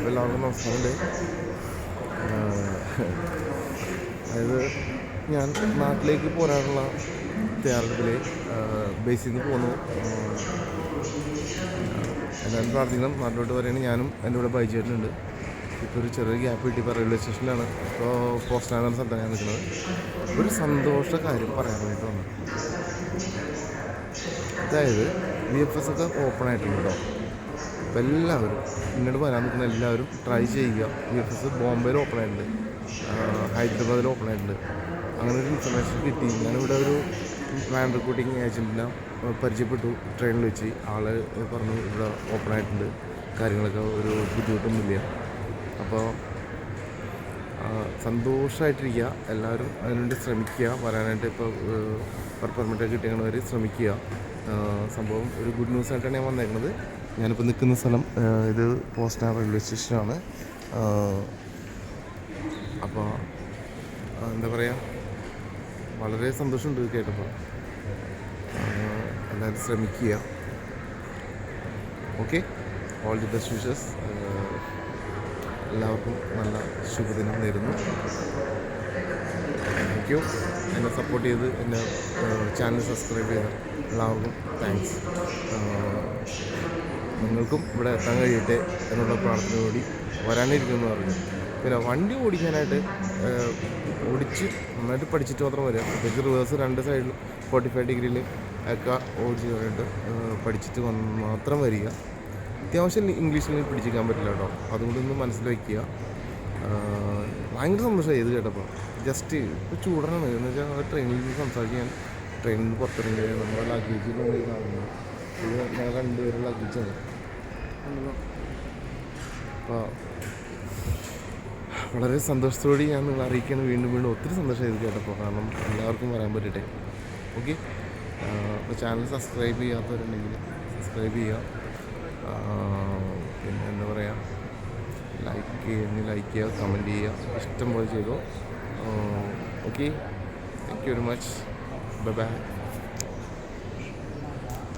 എല്ലാവർക്കും നമസ്കാരമുണ്ട്. അതായത് ഞാൻ നാട്ടിലേക്ക് പോരാനുള്ള തയ്യാറെടുപ്പിൽ ബേസിൽ നിന്ന് പോന്നു. എല്ലാവരും പ്രാർത്ഥിക്കണം. നാട്ടിലോട്ട് പറയുകയാണെങ്കിൽ ഞാനും എൻ്റെ കൂടെ ബൈജേട്ടനുണ്ട്. ഇപ്പോൾ ഒരു ചെറിയ ഗ്യാപ്പ് കിട്ടി. ഇപ്പോൾ റെയിൽവേ സ്റ്റേഷനിലാണ്. ഇപ്പോൾ പോസ്റ്റ്മാൻ എന്ന സ്ഥലത്താണ് ഞാൻ നിൽക്കുന്നത്. ഒരു സന്തോഷ കാര്യം പറയാൻ വേണ്ടിയിട്ട് വന്നു. അതായത് VFS ഒക്കെ ഓപ്പൺ ആയിട്ടുണ്ട് കേട്ടോ. അപ്പോൾ എല്ലാവരും ഇങ്ങോട്ട് വരാൻ നിൽക്കുന്ന എല്ലാവരും ട്രൈ ചെയ്യുക. VFS ബോംബെയിൽ ഓപ്പൺ ആയിട്ടുണ്ട്, ഹൈദരാബാദിൽ ഓപ്പൺ ആയിട്ടുണ്ട്. അങ്ങനെ ഒരു ഇൻഫർമേഷൻ കിട്ടി. ഞാനിവിടെ ഒരു വാൻ റിക്രൂട്ടിങ് ഏജൻറ്റിനെ പരിചയപ്പെട്ടു ട്രെയിനിൽ വെച്ച്. ആള് പറഞ്ഞു ഇവിടെ ഓപ്പൺ ആയിട്ടുണ്ട്, കാര്യങ്ങളൊക്കെ ഒരു ബുദ്ധിമുട്ടൊന്നുമില്ല. അപ്പോൾ സന്തോഷമായിട്ടിരിക്കുക. എല്ലാവരും അതിനുവേണ്ടി ശ്രമിക്കുക. വരാനായിട്ട് ഇപ്പോൾ വർക്ക് പെർമിറ്റ് കിട്ടിയവർ ശ്രമിക്കുക. സംഭവം ഒരു ഗുഡ് ന്യൂസ് ആയിട്ടാണ് ഞാൻ വന്നേക്കുന്നത്. ഞാനിപ്പോൾ നിൽക്കുന്ന സ്ഥലം ഇത് പോസ്റ്റ്മാൻ റെയിൽവേ സ്റ്റേഷനാണ്. അപ്പോൾ എന്താ പറയുക, വളരെ സന്തോഷമുണ്ട് കേട്ടപ്പോൾ. എല്ലാവരും ശ്രമിക്കുക. Okay, all the best wishes. എല്ലാവർക്കും നല്ല ശുഭദിനം നേരുന്നു. Thank you. എന്നെ സപ്പോർട്ട് ചെയ്ത് എൻ്റെ ചാനൽ സബ്സ്ക്രൈബ് ചെയ്ത എല്ലാവർക്കും താങ്ക്സ്. നിങ്ങൾക്കും ഇവിടെ എത്താൻ കഴിയട്ടെ എന്നുള്ള പ്രാർത്ഥനയോടി വരാനിരിക്കുമെന്ന് പറഞ്ഞു. പിന്നെ വണ്ടി ഓടിക്കാനായിട്ട് നന്നായിട്ട് പഠിച്ചിട്ട് മാത്രം വരിക. പ്രത്യേകിച്ച് റിവേഴ്സ് 2 സൈഡിൽ 45 ഡിഗ്രിയിൽ ഒക്കെ ഓടിച്ച് പഠിച്ചിട്ട് മാത്രം വരിക. അത്യാവശ്യം ഇംഗ്ലീഷിൽ പിടിച്ചിരിക്കാൻ പറ്റില്ല കേട്ടോ. അതുകൊണ്ടൊന്ന് മനസ്സിൽ വയ്ക്കുക. ഭയങ്കര സന്തോഷമായി ഇത് കേട്ടപ്പോൾ. ജസ്റ്റ് ഇപ്പോൾ ചൂടാണ് എന്ന് വെച്ചാൽ ട്രെയിനിൽ സംസാരിക്കാൻ. ട്രെയിനിൽ നിന്ന് പുറത്തിറങ്ങി നമ്മുടെ ലഗേജ് കാണുന്നു. ഇത് ഞങ്ങൾ 2 പേരും ലഗേജാണ്. അപ്പോൾ വളരെ സന്തോഷത്തോടെ ഞാൻ നിങ്ങൾ അറിയിക്കാൻ വീണ്ടും ഒത്തിരി സന്തോഷമായി ഇത് കേട്ടപ്പോൾ. കാരണം എല്ലാവർക്കും വരാൻ പറ്റട്ടെ. ഓക്കെ, അപ്പോൾ ചാനൽ സബ്സ്ക്രൈബ് ചെയ്യാത്തവരുണ്ടെങ്കിൽ സബ്സ്ക്രൈബ് ചെയ്യുക. പിന്നെ എന്താ പറയുക, ലൈക്ക് ചെയ്യുക, കമൻറ്റ് ചെയ്യുക, ഇഷ്ടം പോലെ ചെയ്തോ. Okay, thank you very much. Bye bye.